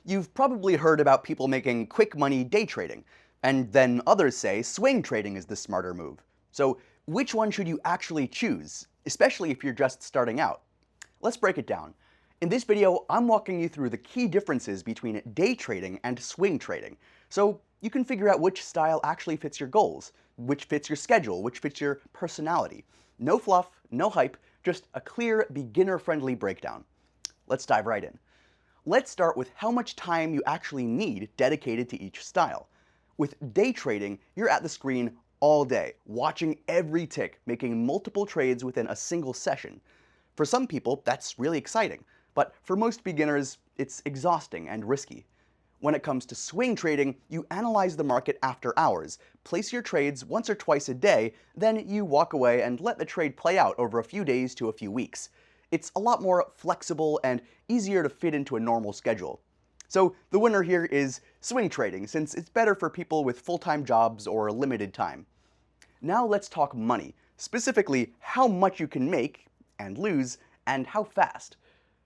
You've probably heard about people making quick money day trading, and then others say swing trading is the smarter move. So, which one should you actually choose, especially if you're just starting out? Let's break it down. In this video, I'm walking you through the key differences between day trading and swing trading, so you can figure out which style actually fits your goals, which fits your schedule, which fits your personality. No fluff, no hype, just a clear, beginner-friendly breakdown. Let's dive right in. Let's start with how much time you actually need dedicated to each style. With day trading, you're at the screen all day, watching every tick, making multiple trades within a single session. For some people, that's really exciting, but for most beginners, it's exhausting and risky. When it comes to swing trading, you analyze the market after hours, place your trades once or twice a day, then you walk away and let the trade play out over a few days to a few weeks. It's a lot more flexible and easier to fit into a normal schedule. So the winner here is swing trading, since it's better for people with full-time jobs or limited time. Now let's talk money, specifically how much you can make and lose, and how fast.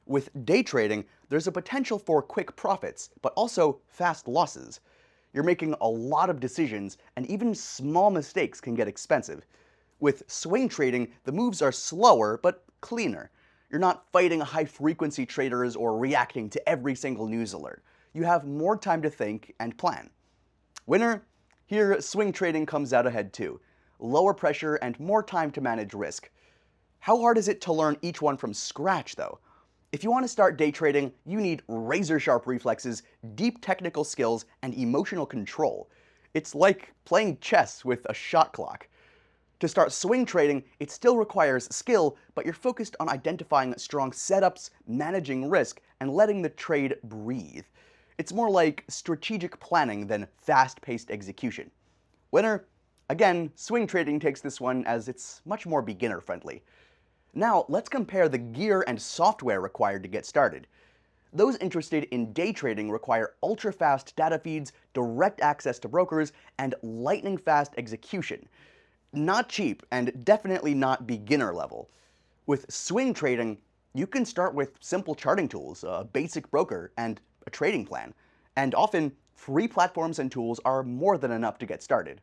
With day trading, there's a potential for quick profits, but also fast losses. You're making a lot of decisions, and even small mistakes can get expensive. With swing trading, the moves are slower, but cleaner. You're not fighting high-frequency traders or reacting to every single news alert. You have more time to think and plan. Winner? Here, swing trading comes out ahead too. Lower pressure and more time to manage risk. How hard is it to learn each one from scratch, though? If you want to start day trading, you need razor-sharp reflexes, deep technical skills, and emotional control. It's like playing chess with a shot clock. To start swing trading, it still requires skill, but you're focused on identifying strong setups, managing risk, and letting the trade breathe. It's more like strategic planning than fast-paced execution. Winner? Again, swing trading takes this one as it's much more beginner-friendly. Now, let's compare the gear and software required to get started. Those interested in day trading require ultra-fast data feeds, direct access to brokers, and lightning-fast execution. Not cheap, and definitely not beginner level. With swing trading, you can start with simple charting tools, a basic broker, and a trading plan. And often, free platforms and tools are more than enough to get started.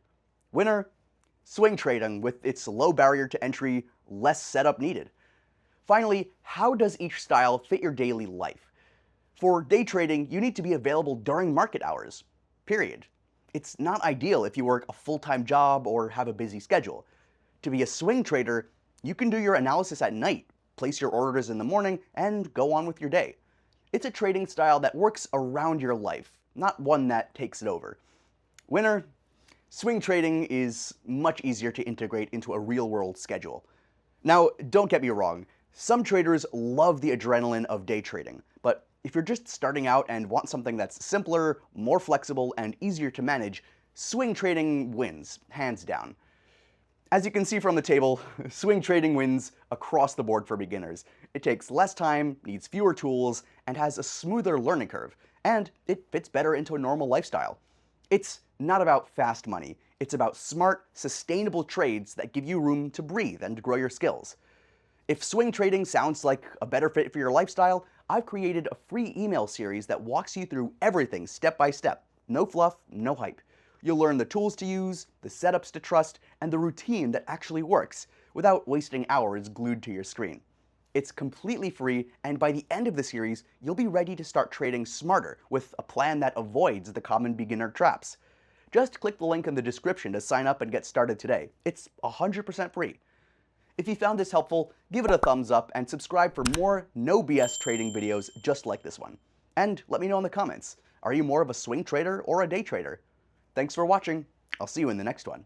Winner? Swing trading, with its low barrier to entry, less setup needed. Finally, how does each style fit your daily life? For day trading, you need to be available during market hours. Period. It's not ideal if you work a full-time job or have a busy schedule. To be a swing trader, you can do your analysis at night, place your orders in the morning, and go on with your day. It's a trading style that works around your life, not one that takes it over. Winner? Swing trading is much easier to integrate into a real-world schedule. Now, don't get me wrong, some traders love the adrenaline of day trading, but if you're just starting out and want something that's simpler, more flexible, and easier to manage, swing trading wins, hands down. As you can see from the table, swing trading wins across the board for beginners. It takes less time, needs fewer tools, and has a smoother learning curve, and it fits better into a normal lifestyle. It's not about fast money, it's about smart, sustainable trades that give you room to breathe and grow your skills. If swing trading sounds like a better fit for your lifestyle, I've created a free email series that walks you through everything step by step. No fluff, no hype. You'll learn the tools to use, the setups to trust, and the routine that actually works, without wasting hours glued to your screen. It's completely free, and by the end of the series, you'll be ready to start trading smarter with a plan that avoids the common beginner traps. Just click the link in the description to sign up and get started today. It's 100% free. If you found this helpful, give it a thumbs up and subscribe for more no BS trading videos just like this one. And let me know in the comments, are you more of a swing trader or a day trader? Thanks for watching. I'll see you in the next one.